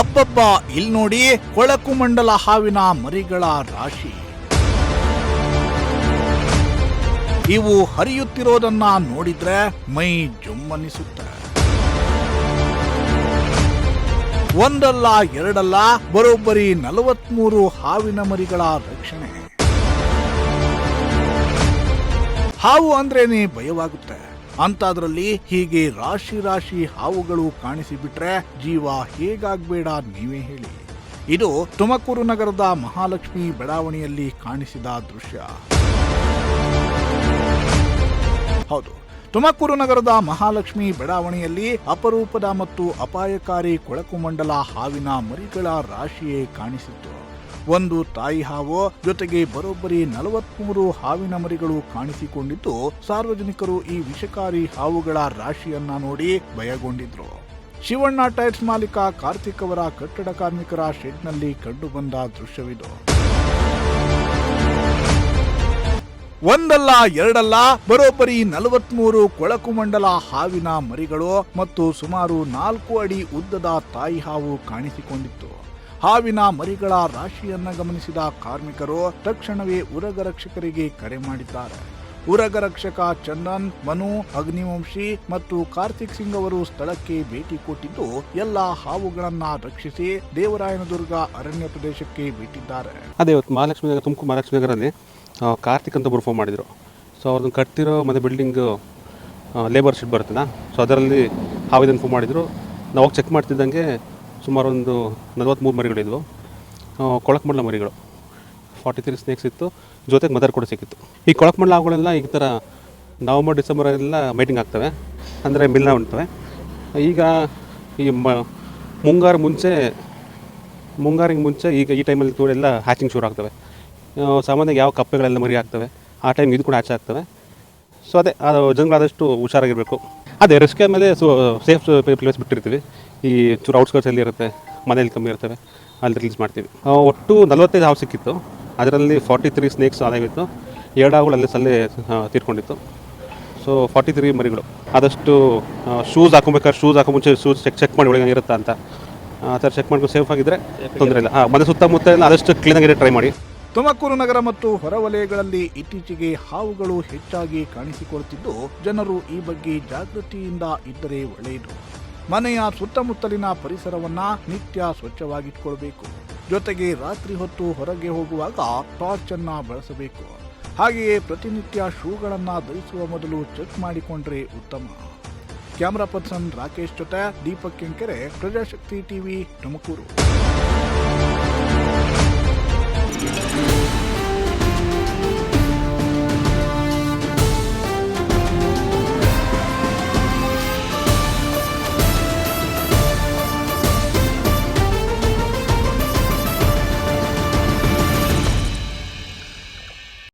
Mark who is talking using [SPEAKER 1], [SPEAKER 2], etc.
[SPEAKER 1] ಅಬ್ಬಬ್ಬ, ಇಲ್ಲಿ ನೋಡಿ ಕೊಳಕು ಮಂಡಲ ಹಾವಿನ ಮರಿಗಳ ರಾಶಿ. ಇವು ಹರಿಯುತ್ತಿರೋದನ್ನ ನೋಡಿದ್ರೆ ಮೈ ಜುಮ್ಮನಿಸುತ್ತೆ. ಒಂದಲ್ಲ ಎರಡಲ್ಲ, ಬರೋಬ್ಬರಿ 43 ಹಾವಿನ ಮರಿಗಳ ರಕ್ಷಣೆ. ಹಾವು ಅಂದ್ರೇನೆ ಭಯವಾಗುತ್ತೆ. ಅಂತಾದ್ರಲ್ಲಿ ಹೀಗೆ ರಾಶಿ ರಾಶಿ ಹಾವುಗಳು ಕಾಣಿಸಿಬಿಟ್ರೆ ಜೀವ ಹೇಗಾಗ್ಬೇಡ ನೀವೇ ಹೇಳಿ. ಇದು ತುಮಕೂರು ನಗರದ ಮಹಾಲಕ್ಷ್ಮಿ ಬಡಾವಣೆಯಲ್ಲಿ ಕಾಣಿಸಿದ ದೃಶ್ಯ. ಹೌದು, ತುಮಕೂರು ನಗರದ ಮಹಾಲಕ್ಷ್ಮಿ ಬಡಾವಣೆಯಲ್ಲಿ ಅಪರೂಪದ ಮತ್ತು ಅಪಾಯಕಾರಿ ಕೊಳಕು ಮಂಡಲ ಹಾವಿನ ಮರಿಗಳ ರಾಶಿಯೇ ಕಾಣಿಸಿತ್ತು. ಒಂದು ತಾಯಿ ಹಾವು ಜೊತೆಗೆ ಬರೋಬ್ಬರಿ 43 ಹಾವಿನ ಮರಿಗಳು ಕಾಣಿಸಿಕೊಂಡಿದ್ದು, ಸಾರ್ವಜನಿಕರು ಈ ವಿಷಕಾರಿ ಹಾವುಗಳ ರಾಶಿಯನ್ನ ನೋಡಿ ಭಯಗೊಂಡಿದ್ರು. ಶಿವಣ್ಣ ಟೈರ್ಸ್ ಮಾಲೀಕ ಕಾರ್ತಿಕ್ ಅವರ ಕಟ್ಟಡ ಕಾರ್ಮಿಕರ ಶೆಡ್ನಲ್ಲಿ ಕಂಡುಬಂದ ದೃಶ್ಯವಿದು. ಒಂದಲ್ಲ ಎರಡಲ್ಲ, ಬರೋಬ್ಬರಿ 43 ಕೊಳಕು ಮಂಡಲ ಹಾವಿನ ಮರಿಗಳು ಮತ್ತು ಸುಮಾರು 4 ಅಡಿ ಉದ್ದದ ತಾಯಿ ಹಾವು ಕಾಣಿಸಿಕೊಂಡಿತ್ತು. ಹಾವಿನ ಮರಿಗಳ ರಾಶಿಯನ್ನ ಗಮನಿಸಿದ ಕಾರ್ಮಿಕರು ತಕ್ಷಣವೇ ಉರಗರಕ್ಷಕರಿಗೆ ಕರೆ ಮಾಡಿದ್ದಾರೆ. ಉರಗರಕ್ಷಕ ಚಂದನ್, ಮನು, ಅಗ್ನಿವಂಶಿ ಮತ್ತು ಕಾರ್ತಿಕ್ ಸಿಂಗ್ ಅವರು ಸ್ಥಳಕ್ಕೆ ಭೇಟಿ ಕೊಟ್ಟಿದ್ದು ಎಲ್ಲ ಹಾವುಗಳನ್ನ ರಕ್ಷಿಸಿ ದೇವರಾಯನದುರ್ಗ ಅರಣ್ಯ ಪ್ರದೇಶಕ್ಕೆ ಬಿಟ್ಟಿದ್ದಾರೆ.
[SPEAKER 2] ಅದೇ ತುಮಕೂರು ಮಹಾಲಕ್ಷ್ಮಿ ನಗರಲ್ಲಿ ಕಾರ್ತಿಕ್ ಅಂತ ಒಬ್ಬರು ಫೋನ್ ಮಾಡಿದರು. ಸೊ ಅವ್ರನ್ನ ಕಟ್ತಿರೋ ಮತ್ತೆ ಬಿಲ್ಡಿಂಗ್ ಲೇಬರ್ ಶೆಡ್ ಬರುತ್ತಲ್ಲ, ಸೊ ಅದರಲ್ಲಿ ಹಾವಿದನ್ನು ಫೋನ್ ಮಾಡಿದರು. ನಾವು ಚೆಕ್ ಮಾಡ್ತಿದ್ದಂಗೆ ಸುಮಾರು ಒಂದು 43 ಮರಿಗಳಿದ್ವು, ಕೊಳಕು ಮಂಡಲ ಮರಿಗಳು. 43 ಸ್ನೇಕ್ಸ್ ಇತ್ತು, ಜೊತೆಗೆ ಮದರ್ ಕೂಡ ಸಿಕ್ಕಿತ್ತು. ಈ ಕೊಳಕು ಮಂಡಲ ಹಾವುಗಳೆಲ್ಲ ಈ ಥರ ನವಂಬರ್ ಡಿಸೆಂಬರೆಲ್ಲ ಮೈಟಿಂಗ್ ಆಗ್ತವೆ, ಅಂದರೆ ಮಿಲ್ನ ಉಂಟವೆ. ಈಗ ಈ ಮುಂಗಾರಿಗೆ ಮುಂಚೆ ಈಗ ಈ ಟೈಮಲ್ಲಿ ಕೂಡ ಎಲ್ಲ ಹ್ಯಾಚಿಂಗ್ ಶುರು ಆಗ್ತವೆ. ಸಾಮಾನ್ಯವಾಗಿ ಯಾವ ಕಪ್ಪೆಗಳೆಲ್ಲ ಮರಿ ಆಗ್ತವೆ ಆ ಟೈಮ್ ಇದು ಕೂಡ ಹ್ಯಾಚ್ ಆಗ್ತವೆ. ಸೊ ಅದೇ ಜನಗಳಾದಷ್ಟು ಹುಷಾರಾಗಿರಬೇಕು. ಅದೇ ರಿಸ್ಕ್ ಮೇಲೆ ಸೇಫ್ ಪ್ಲೇಸ್ ಬಿಟ್ಟಿರ್ತೀವಿ. ಈ ಚೂರು ಔಟ್ಸ್ಕರ್ಟ್ಸಲ್ಲಿ ಇರುತ್ತೆ, ಮನೇಲಿ ಕಮ್ಮಿ ಇರ್ತವೆ, ಅಲ್ಲಿ ರಿಲೀಸ್ ಮಾಡ್ತೀವಿ. ಒಟ್ಟು 45 ಹಾವು ಸಿಕ್ಕಿತ್ತು. ಅದರಲ್ಲಿ 43 ಸ್ನೇಕ್ಸ್ ಆದಾಗಿತ್ತು. 2 ಹಾವುಗಳು ಅಲ್ಲೇ ತೀರ್ಕೊಂಡಿತ್ತು. ಸೊ 43 ಮರಿಗಳು. ಆದಷ್ಟು ಶೂಸ್ ಹಾಕೋ ಮುಂಚೆ ಶೂಸ್ ಚೆಕ್ ಮಾಡಿ ಒಳಗೆ ಇರುತ್ತಾ ಅಂತ ಆ ಥರ ಚೆಕ್ ಮಾಡ್ಕೊಂಡು ಸೇಫ್ ಆಗಿದ್ದರೆ ತೊಂದರೆ ಇಲ್ಲ. ಮನೆ ಸುತ್ತಮುತ್ತ ಎಲ್ಲ ಆದಷ್ಟು ಕ್ಲೀನಾಗಿ ಟ್ರೈ ಮಾಡಿ.
[SPEAKER 1] ತುಮಕೂರು ನಗರ ಮತ್ತು ಹೊರವಲಯಗಳಲ್ಲಿ ಇತ್ತೀಚೆಗೆ ಹಾವುಗಳು ಹೆಚ್ಚಾಗಿ ಕಾಣಿಸಿಕೊಳ್ಳುತ್ತಿದ್ದು, ಜನರು ಈ ಬಗ್ಗೆ ಜಾಗೃತಿಯಿಂದ ಇದ್ದರೆ ಒಳ್ಳೆಯದು. ಮನೆಯ ಸುತ್ತಮುತ್ತಲಿನ ಪರಿಸರವನ್ನ ನಿತ್ಯ ಸ್ವಚ್ಛವಾಗಿಟ್ಕೊಳ್ಬೇಕು. ಜೊತೆಗೆ ರಾತ್ರಿ ಹೊತ್ತು ಹೊರಗೆ ಹೋಗುವಾಗ ಟಾರ್ಚ್ ಅನ್ನ ಬಳಸಬೇಕು. ಹಾಗೆಯೇ ಪ್ರತಿನಿತ್ಯ ಶೂಗಳನ್ನ ಧರಿಸುವ ಮೊದಲು ಚೆಕ್ ಮಾಡಿಕೊಂಡ್ರೆ ಉತ್ತಮ. ಕ್ಯಾಮರಾ ಪರ್ಸನ್ ರಾಕೇಶ್ ಜೊತೆ ದೀಪಕ್ ಕೆಂಕೆರೆ, ಪ್ರಜಾಶಕ್ತಿ ಟಿವಿ, ತುಮಕೂರು.